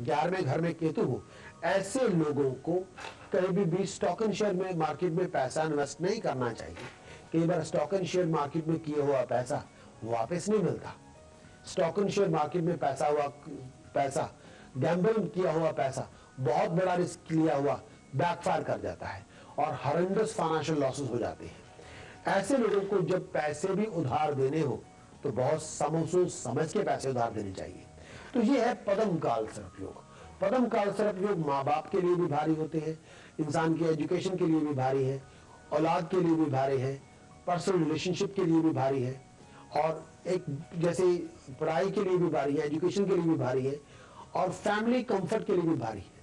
11वें घर में केतु हो, ऐसे लोगों को कभी भी स्टॉक एंड शेयर में मार्केट में पैसा इन्वेस्ट नहीं करना चाहिए। कई बार स्टॉक एंड शेयर मार्केट में किया हुआ पैसा वापस नहीं मिलता। स्टॉक एंड शेयर मार्केट में पैसा गैम्बल किया हुआ पैसा, बहुत बड़ा रिस्क लिया हुआ बैकफायर कर जाता है और हॉरेंडस फाइनेंशियल लॉसेस हो जाते हैं। ऐसे लोगों को जब पैसे भी उधार देने हो तो बहुत समझ के पैसे उधार देने चाहिए। तो ये है पद्म काल सर्प योग। पद्म काल सर्प योग माँ बाप के लिए भी भारी होते हैं, इंसान की एजुकेशन के लिए भी भारी है, औलाद के लिए भी भारी है, पर्सनल रिलेशनशिप के लिए भी भारी है, और एक जैसे पढ़ाई के लिए भी भारी है, एजुकेशन के लिए भी भारी है, और फैमिली कंफर्ट के लिए भी भारी है।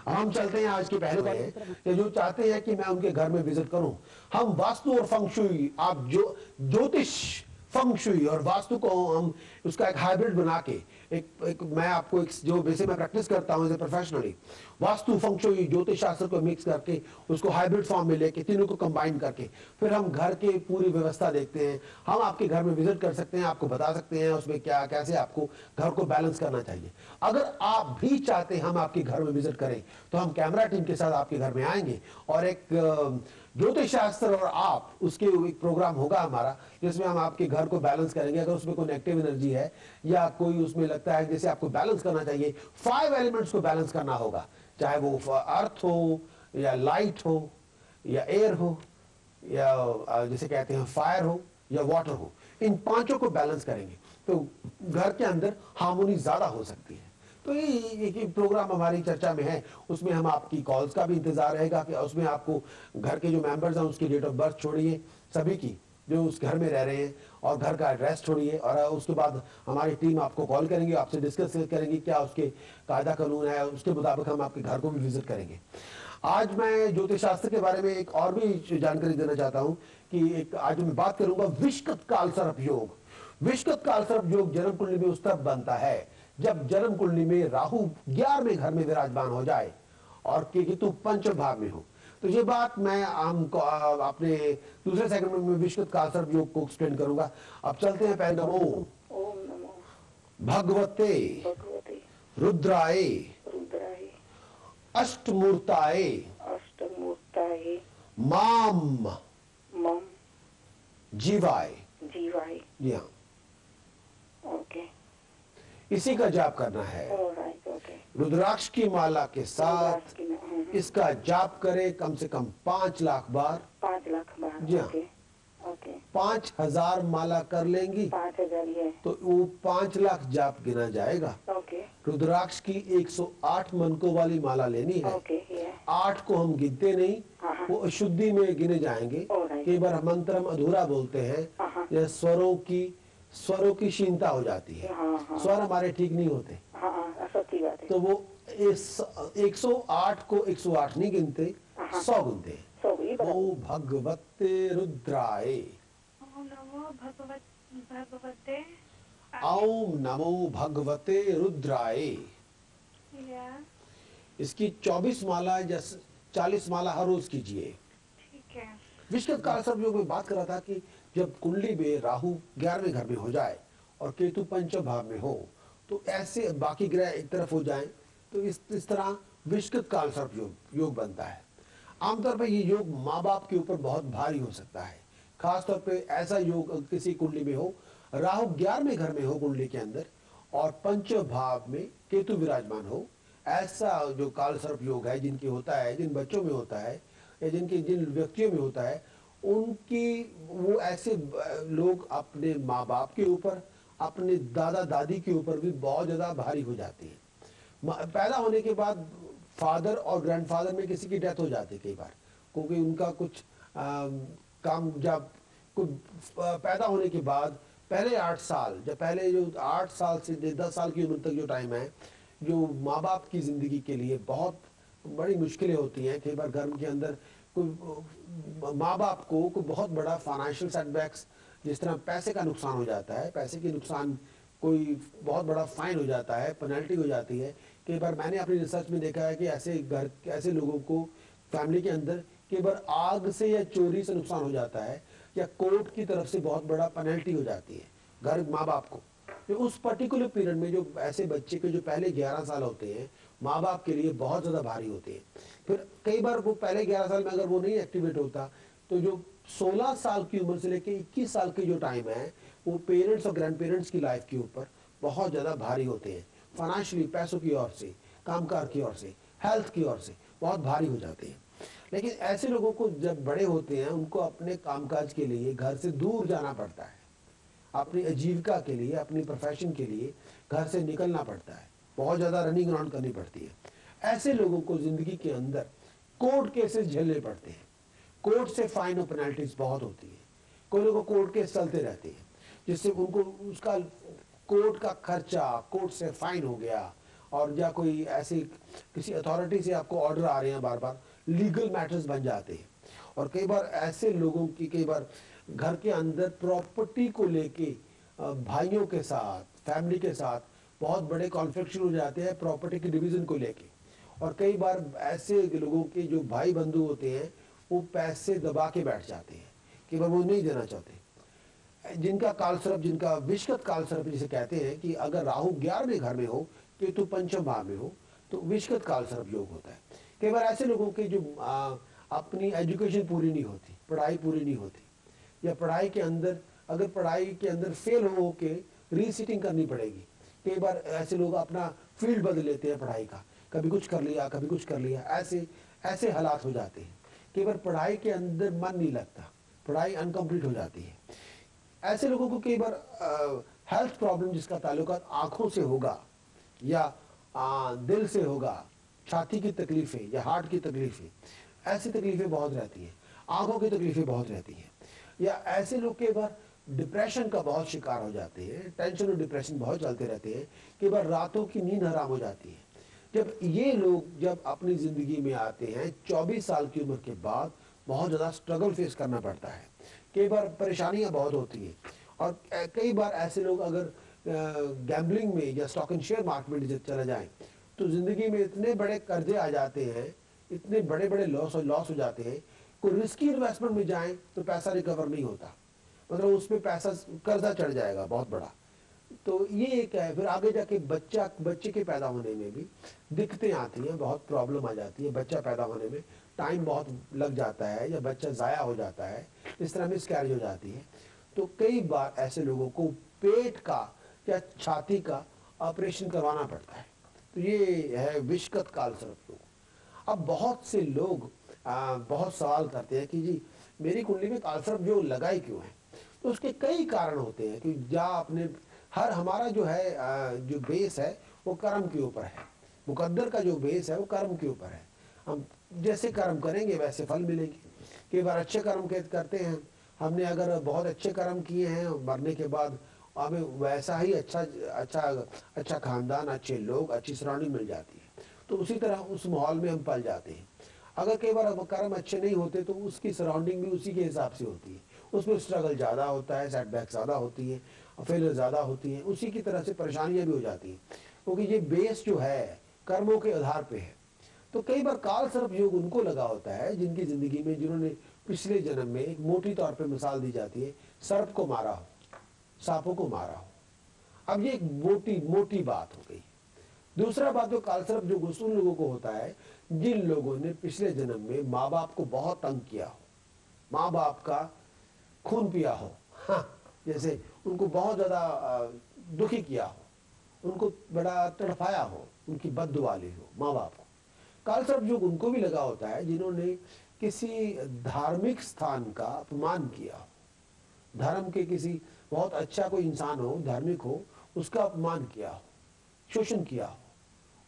हम चलते हैं आज के पहले में, जो चाहते हैं कि मैं उनके घर में विजिट करूं। हम वास्तु और फंग शुई, आप जो ज्योतिष फंग शुई और वास्तु को हम उसका एक हाइब्रिड बना के मैं आपको जो वैसे मैं प्रैक्टिस करता हूं as a professionally, vastu feng shui ज्योतिष शास्त्र को मिक्स करके उसको हाइब्रिड फॉर्म में लेके तीनों को कंबाइन करके फिर हम घर के पूरी व्यवस्था देखते हैं। हम आपके घर में विजिट कर सकते हैं, आपको बता सकते हैं उसमें क्या कैसे आपको घर को बैलेंस करना चाहिए। अगर आप भी चाहते हैं हम आपके घर में विजिट करें तो हम कैमरा टीम के साथ आपके घर में आएंगे और एक ज्योतिष शास्त्र और आप उसके एक प्रोग्राम होगा हमारा, जिसमें हम आपके घर को बैलेंस करेंगे। अगर उसमें कोई नेगेटिव एनर्जी है या कोई उसमें लगता है जैसे आपको बैलेंस करना चाहिए, 5 एलिमेंट्स को बैलेंस करना होगा, चाहे वो अर्थ हो या लाइट हो या एयर हो या जैसे कहते हैं फायर हो या वाटर हो, इन पांचों को बैलेंस करेंगे तो घर के अंदर हार्मोनी ज्यादा हो सकती है। तो ये एक प्रोग्राम हमारी चर्चा में है, उसमें हम आपकी कॉल्स का भी इंतजार रहेगा कि उसमें आपको घर के जो मेंबर्स हैं उसकी डेट ऑफ बर्थ छोड़िए, सभी की जो उस घर में रह रहे हैं, और घर का एड्रेस छोड़िए, और उसके बाद हमारी टीम आपको कॉल करेंगे, आपसे डिस्कस करेंगे क्या उसके कायदा कानून है, उसके मुताबिक हम आपके घर को भी विजिट करेंगे। आज मैं ज्योतिष शास्त्र के बारे में एक और भी जानकारी देना चाहता हूं कि एक आज मैं बात करूंगा विषुवत काल सर्प योग। विषुवत काल सर्प योग जन्म कुंडली में उस तरफ बनता है जब जन्म कुंडली में राहु 11वें घर में विराजमान हो जाए और केतु पंचम भाव में हो। तो ये बात मैं अपने दूसरे सेकंड में विषुवत काल सर्प योग को एक्सप्लेन करूंगा। अब चलते हैं पहले नमो भगवते रुद्राय अष्टमूर्ताय माम जीवाय। जी हाँ, ओके, इसी का जाप करना है। रुद्राक्ष की माला के साथ इसका जाप करें कम से कम 5 लाख बार। 5 लाख बार। जी हाँ, 5000 माला कर लेंगी 5000 है तो वो 5 लाख जाप गिना जाएगा। ओके, रुद्राक्ष की 108 मनकों वाली माला लेनी है। ओके, 8 को हम गिनते नहीं, वो अशुद्धि में गिने जाएंगे। कई बार मंत्र हम अधूरा बोलते हैं या स्वरों की क्षीणता हो जाती है, स्वर हमारे ठीक नहीं होते, तो वो इस 108 को 108 नहीं गिनते, 100 गिनते हैं। ओ भगवते रुद्राय, ओम नमो भगवते रुद्राय। इसकी 24 माला या 40 माला हर रोज कीजिए। ठीक है। विषुवत काल सर्प योग में बात कर रहा था कि जब कुंडली में राहु 11वें घर में हो जाए और केतु पंचम भाव में हो तो ऐसे बाकी ग्रह एक तरफ हो जाएं तो इस तरह विषुवत काल सर्प योग बनता है। आमतौर पर ये योग माँ बाप के ऊपर बहुत भारी हो सकता है, खासतौर पे ऐसा योग किसी कुंडली में हो, राहु 11वें घर में हो कुंडली के अंदर और पंचम भाव में केतु विराजमान हो। ऐसा जो काल सर्प योग है जिनकी होता है, जिन बच्चों में होता है या जिन व्यक्तियों में होता है, उनकी वो ऐसे लोग अपने माँ बाप के ऊपर, अपने दादा दादी के ऊपर भी बहुत ज्यादा भारी हो जाती है। पैदा होने के बाद फादर और ग्रैंडफादर में किसी की डेथ हो जाती है कई बार, क्योंकि उनका कुछ काम, जब कुछ पैदा होने के बाद पहले 8 साल, जब पहले जो 8 साल से 10 साल की उम्र तक जो टाइम है, जो माँ बाप की जिंदगी के लिए बहुत बड़ी मुश्किलें होती हैं। कई बार घर के अंदर कोई माँ बाप को कोई बहुत बड़ा फाइनेंशियल सेटबैक्स, जिस तरह पैसे का नुकसान हो जाता है, पैसे के नुकसान, कोई बहुत बड़ा फाइन हो जाता है, पेनल्टी हो जाती है। कई बार मैंने अपनी रिसर्च में देखा है कि ऐसे लोगों को फैमिली के अंदर कई बार आग से या चोरी से नुकसान हो जाता है या कोर्ट की तरफ से बहुत बड़ा पेनल्टी हो जाती है घर माँ बाप को। तो उस पर्टिकुलर पीरियड में जो ऐसे बच्चे के जो पहले 11 साल होते हैं माँ बाप के लिए बहुत ज़्यादा भारी होते हैं। फिर कई बार वो पहले 11 साल में अगर वो नहीं एक्टिवेट होता तो जो 16 साल की उम्र से लेकर 21 साल की जो टाइम है वो पेरेंट्स और ग्रैंड पेरेंट्स की लाइफ के ऊपर बहुत ज़्यादा भारी होते हैं। फाइनेंशियली, पैसों की ओर से, कामकाज की ओर से, हेल्थ की ओर से बहुत भारी हो जाते हैं। लेकिन ऐसे लोगों को जब बड़े होते हैं उनको अपने कामकाज के लिए घर से दूर जाना पड़ता है, अपनी आजीविका के लिए, अपनी प्रोफेशन के लिए घर से निकलना पड़ता है, बहुत ज़्यादा रनिंग अराउंड करनी पड़ती है। ऐसे लोगों को ज़िंदगी के अंदर कोर्ट केसेस झेलने पड़ते हैं, कोर्ट से फाइन और पेनल्टीज बहुत होती है। कोई लोगों को कोर्ट केस चलते रहते हैं जिससे उनको उसका कोर्ट का खर्चा, कोर्ट से फाइन हो गया, और या कोई ऐसी किसी अथॉरिटी से आपको ऑर्डर आ रहे हैं, बार बार लीगल मैटर्स बन जाते हैं। और कई बार ऐसे लोगों की कई बार घर के अंदर प्रॉपर्टी को लेके भाइयों के साथ, फैमिली के साथ बहुत बड़े कॉन्फ्लिक्ट शुरू हो जाते हैं प्रॉपर्टी के डिवीजन को लेके। और कई बार ऐसे लोगों के जो भाई बंधु होते हैं वो पैसे दबा के बैठ जाते हैं, कई बार वो नहीं देना चाहते। जिनका कालसर्प, जिनका विषगत कालसर्प जिसे कहते हैं कि अगर राहु 11वें घर में हो, केतु पंचम भाव में हो, तो विषगत कालसर्प योग होता है। कई बार ऐसे लोगों के जो अपनी एजुकेशन पूरी नहीं होती, पढ़ाई पूरी नहीं होती, या पढ़ाई के अंदर अगर पढ़ाई के अंदर फेल हो के रीसीटिंग करनी पड़ेगी। कई बार ऐसे लोग अपना फील्ड बदल लेते हैं पढ़ाई का, कभी कुछ कर लिया, कभी कुछ कर लिया, ऐसे ऐसे हालात हो जाते हैं। कई बार पढ़ाई के अंदर मन नहीं लगता, पढ़ाई अनकम्प्लीट हो जाती है। ऐसे लोगों को कई बार हेल्थ प्रॉब्लम जिसका ताल्लुक आंखों से होगा या दिल से होगा, छाती की तकलीफें या हार्ट की तकलीफें, ऐसी तकलीफें बहुत रहती हैं, आंखों की तकलीफें बहुत रहती हैं। या ऐसे लोग कई बार डिप्रेशन का बहुत शिकार हो जाते हैं, टेंशन और डिप्रेशन बहुत चलते रहते हैं, कई बार रातों की नींद हराम हो जाती है। जब ये लोग जब अपनी ज़िंदगी में आते हैं 24 साल की उम्र के बाद, बहुत ज़्यादा स्ट्रगल फेस करना पड़ता है, कई बार परेशानियां बहुत होती हैं। और कई बार ऐसे लोग अगर गैम्बलिंग में या स्टॉक एंड शेयर मार्केट में चले जाएं तो ज़िंदगी में इतने बड़े कर्जे आ जाते हैं, इतने बड़े बड़े लॉस हो जाते हैं। कोई रिस्की इन्वेस्टमेंट में जाएं तो पैसा रिकवर नहीं होता, मतलब उसमें पैसा कर्जा चढ़ जाएगा बहुत बड़ा। तो ये एक है। फिर आगे जाके बच्चे के पैदा होने में भी दिक्कतें आती हैं, बहुत प्रॉब्लम आ जाती है। बच्चा पैदा होने में टाइम बहुत लग जाता है या बच्चा ज़ाया हो जाता है, इस तरह मिसकैरेज हो जाती है। तो कई बार ऐसे लोगों को पेट का या छाती का ऑपरेशन करवाना पड़ता है। तो ये है विषगत कालसर्प योग। अब बहुत से लोग बहुत सवाल करते हैं कि जी मेरी कुंडली में कालसर्प योग लगा ही क्यों है। तो उसके कई कारण होते हैं कि अपने हर हमारा जो है जो बेस है वो कर्म के ऊपर है, मुकद्दर का जो बेस है वो कर्म के ऊपर है। हम जैसे कर्म करेंगे वैसे फल मिलेंगे। कई बार अच्छे कर्म करते हैं, हमने अगर बहुत अच्छे कर्म किए हैं, मरने के बाद हमें वैसा ही अच्छा खानदान, अच्छे लोग, अच्छी सराउंडिंग मिल जाती है, तो उसी तरह उस माहौल में हम पल जाते हैं। अगर कई बार कर्म अच्छे नहीं होते तो उसकी सराउंडिंग भी उसी के हिसाब से होती है, उसमें स्ट्रगल ज़्यादा होता है, सेटबैक ज़्यादा होती है, फेलियर ज़्यादा होती है, उसी की तरह से परेशानियां भी हो जाती हैं, क्योंकि ये बेस जो है कर्मों के आधार पे है। तो कई बार कालसर्प योग उनको लगा होता है जिनकी ज़िंदगी में, जिन्होंने पिछले जन्म में, एक मोटी तौर पे मिसाल दी जाती है, सर्प को मारा हो, सांपों को मारा हो। अब ये एक मोटी बात हो गई। दूसरा बात जो कालसर्प जो उन लोगों को होता है जिन लोगों ने पिछले जन्म में माँ बाप को बहुत तंग किया हो, माँ बाप का खून पिया हो, हाँ, जैसे उनको बहुत ज़्यादा दुखी किया हो, उनको बड़ा तड़पाया हो, उनकी बद्दुआ ली हो माँ बाप को। कालसर्प योग उनको भी लगा होता है जिन्होंने किसी धार्मिक स्थान का अपमान किया हो, धर्म के किसी बहुत अच्छा कोई इंसान हो, धार्मिक हो, उसका अपमान किया हो, शोषण किया हो,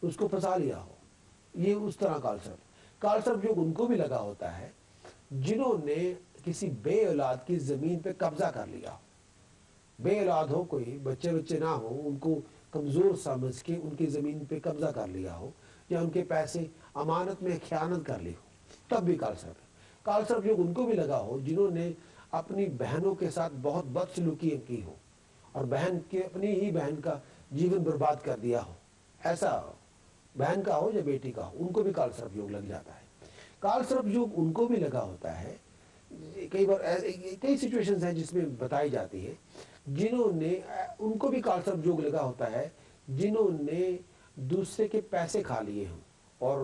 उसको फंसा लिया हो, ये उस तरह कालसर्प योग उनको भी लगा होता है जिन्होंने किसी बे औलाद की जमीन पे कब्जा कर लिया हो। बे औलाद हो, कोई बच्चे ना हो, उनको कमजोर समझ के उनकी जमीन पे कब्जा कर लिया हो, या उनके पैसे अमानत में खयानत कर ली हो, तब भी कालसर्प योग उनको भी लगा हो जिन्होंने अपनी बहनों के साथ बहुत बदसलूकी की हो और अपनी ही बहन का जीवन बर्बाद कर दिया हो, ऐसा बहन का हो या बेटी का हो, उनको भी कालसर्प योग लग जाता है। कालसर्प योग उनको भी लगा होता है, कई बार कई सिचुएशंस हैं जिसमें बताई जाती है जिन्होंने उनको भी कालसर्प योग लगा होता है जिन्होंने दूसरे के पैसे खा लिए हों और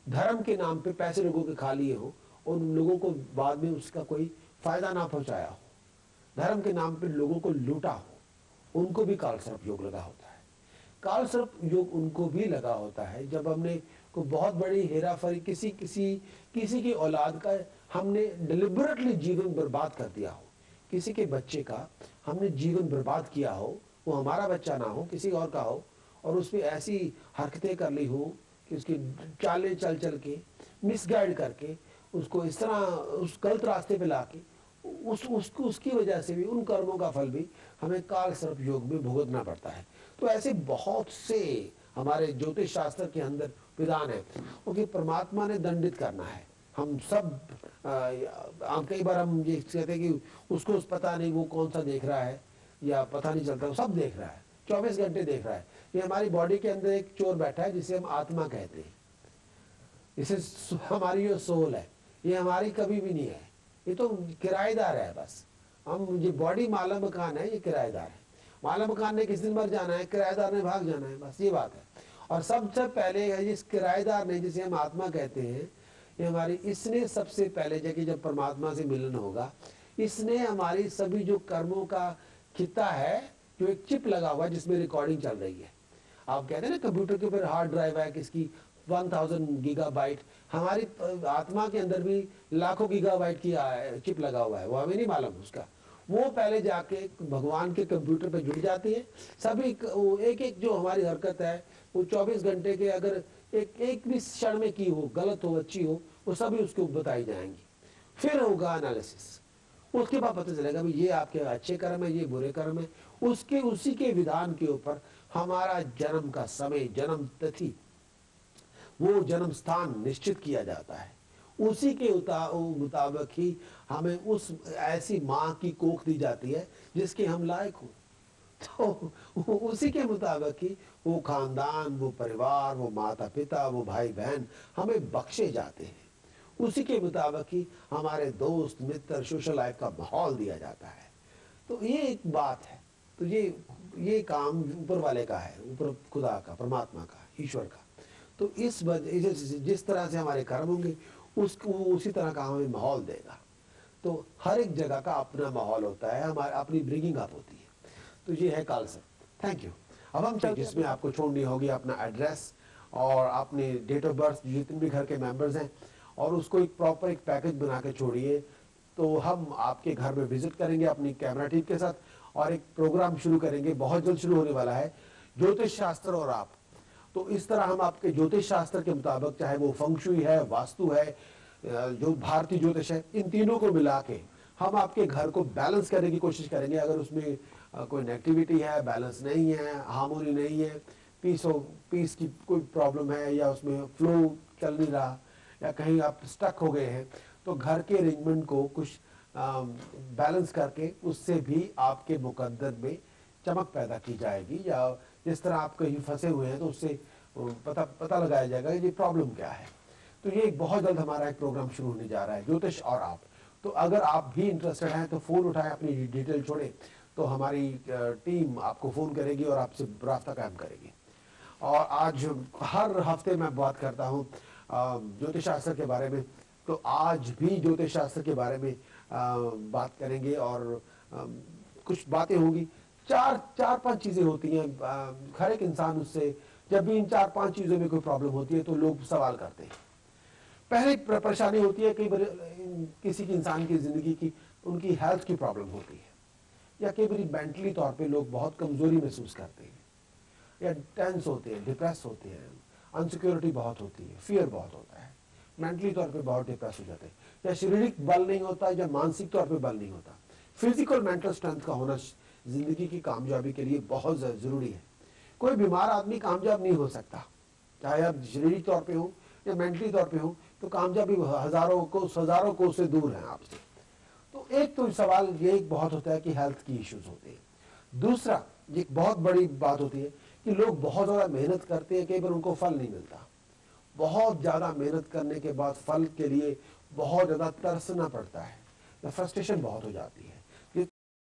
धर्म के नाम पे पैसे लोगों के खा लिए हों और उन लोगों को बाद में उसका कोई फायदा ना पहुंचाया हो, धर्म के नाम पे लोगों को लूटा हो, उनको भी कालसर्प योग लगा होता है। कालसर्प योग उनको भी लगा होता है जब हमने को बहुत बड़ी हेराफेरी किसी की औलाद का हमने डिलिबरेटली जीवन बर्बाद कर दिया हो, किसी के बच्चे का हमने जीवन बर्बाद किया हो, वो हमारा बच्चा ना हो किसी और का हो, और उस पर ऐसी हरकतें कर ली हो कि उसकी चालें चल चल के मिसगाइड करके उसको इस तरह उस गलत रास्ते पे ला के उसकी वजह से भी उन कर्मों का फल भी हमें कालसर्प योग में भुगतना पड़ता है। तो ऐसे बहुत से हमारे ज्योतिष शास्त्र के अंदर विधान है क्योंकि परमात्मा ने दंडित करना है। हम सब कई बार हम ये कहते हैं कि उसको पता नहीं वो कौन सा देख रहा है या पता नहीं चलता, सब देख रहा है, 24 घंटे देख रहा है। ये हमारी बॉडी के अंदर एक चोर बैठा है जिसे हम आत्मा कहते हैं, इसे हमारी जो सोल है, ये हमारी कभी भी नहीं है, ये तो किराएदार है बस। हम ये बॉडी माला मकान है, ये किराएदार है। माला मकान ने किस दिन मर जाना है, किराएदार ने भाग जाना है, बस ये बात है। और सबसे पहले है जिस किराएदार ने, जिसे हम आत्मा कहते हैं, ये हमारी, इसने सबसे पहले जगह जब परमात्मा से मिलन होगा, इसने हमारी सभी जो कर्मों का खिता है, जो एक चिप लगा हुआ है जिसमें रिकॉर्डिंग चल रही है। आप कहते हैं ना कंप्यूटर के ऊपर हार्ड ड्राइव है किसकी 1000 गीगाबाइट, हमारी आत्मा के अंदर भी लाखों गीगाबाइट की चिप लगा हुआ है, वो हमें नहीं मालूम उसका। वो पहले जाके भगवान के कंप्यूटर पे जुड़ जाती है। सभी एक एक जो हमारी हरकत है वो 24 घंटे के अगर एक भी क्षण में की हो, गलत हो अच्छी हो, वो सभी उसको बताई जाएंगी। फिर होगा एनालिसिस, उसके बाद पता चलेगा भाई ये आपके अच्छे कर्म है, ये बुरे कर्म है। उसके उसी के विधान के ऊपर हमारा जन्म का समय, जन्म तिथि, वो जन्म स्थान निश्चित किया जाता है। उसी के मुताबिक ही हमें उस ऐसी माँ की कोख दी जाती है जिसके हम लायक हो। तो उसी के मुताबिक ही वो खानदान, वो परिवार, वो माता पिता, वो भाई बहन हमें बख्शे जाते हैं। उसी के मुताबिक ही हमारे दोस्त मित्र, सोशल लाइफ का माहौल दिया जाता है। तो ये एक बात है। तो ये काम ऊपर वाले का है, ऊपर खुदा का, परमात्मा का, ईश्वर का। तो इस वजह जिस तरह से हमारे कर्म होंगे उसको उसी तरह का हमें माहौल देगा। तो हर एक जगह का अपना माहौल होता है, हमारी अपनी ब्रिंगिंग अप होती है। तो ये है कालसर्प। Thank you. अब हम चलते, जिसमें आपको छोड़नी होगी अपना एड्रेस और अपने डेट ऑफ बर्थ, जितने भी घर के मेंबर्स हैं, और उसको एक प्रॉपर एक पैकेज बना के छोड़िए। तो हम आपके घर में विजिट करेंगे अपनी कैमरा टीम के साथ और एक प्रोग्राम शुरू करेंगे, बहुत जल्द शुरू होने वाला है, ज्योतिष शास्त्र और आप। तो इस तरह हम आपके ज्योतिष शास्त्र के मुताबिक, चाहे वो फंगशुई है, वास्तु है, जो भारतीय ज्योतिष है, इन तीनों को मिला के हम आपके घर को बैलेंस करने की कोशिश करेंगे। अगर उसमें कोई नेगेटिविटी है, बैलेंस नहीं है, हार्मोनी नहीं है, पीस की कोई प्रॉब्लम है, या उसमें फ्लो चल नहीं रहा, या कहीं आप स्टक हो गए हैं, तो घर के अरेंजमेंट को कुछ बैलेंस करके उससे भी आपके मुकद्दर में चमक पैदा की जाएगी। या जिस तरह आप कहीं फंसे हुए हैं तो उससे पता लगाया जाएगा कि ये प्रॉब्लम क्या है। तो ये बहुत जल्द हमारा एक प्रोग्राम शुरू होने जा रहा है, ज्योतिष और आप। तो अगर आप भी इंटरेस्टेड हैं तो फोन उठाएं, अपनी डिटेल छोड़ें, तो हमारी टीम आपको फोन करेगी और आपसे रास्ता कायम करेगी। और आज हर हफ्ते मैं बात करता हूँ ज्योतिष शास्त्र के बारे में, तो आज भी ज्योतिष शास्त्र के बारे में बात करेंगे। और कुछ बातें होंगी, चार पांच चीजें होती हैं। हर एक इंसान उससे, जब भी इन 4-5 चीजों में कोई प्रॉब्लम होती है तो लोग सवाल करते हैं। पहले परेशानी होती है कई बार किसी की, इंसान की जिंदगी की, उनकी हेल्थ की प्रॉब्लम होती है, या कई बार मेंटली तौर पे लोग बहुत कमजोरी महसूस करते हैं, या टेंस होते हैं, डिप्रेस होते हैं, अनसिक्योरिटी बहुत होती है, फियर बहुत होता है, मेंटली तौर पे बहुत डिप्रेस हो जाते हैं, या शारीरिक बल नहीं होता, या मानसिक तौर पे बल नहीं होता। फिजिकल मेंटल स्ट्रेंथ का होना जिंदगी की कामयाबी के लिए बहुत जरूरी है। कोई बीमार आदमी कामयाब नहीं हो सकता, चाहे आप शारीरिक तौर पे हो या मेंटली तौर पे हो, तो कामयाबी हजारों को से दूर है आपसे। तो एक तो सवाल ये एक बहुत होता है कि हेल्थ की इश्यूज होते हैं। दूसरा एक बहुत बड़ी बात होती है कि लोग बहुत ज्यादा मेहनत करते हैं, कई बार उनको फल नहीं मिलता। बहुत ज्यादा मेहनत करने के बाद फल के लिए बहुत ज्यादा तरसना पड़ता है, फ्रस्ट्रेशन बहुत हो जाती है।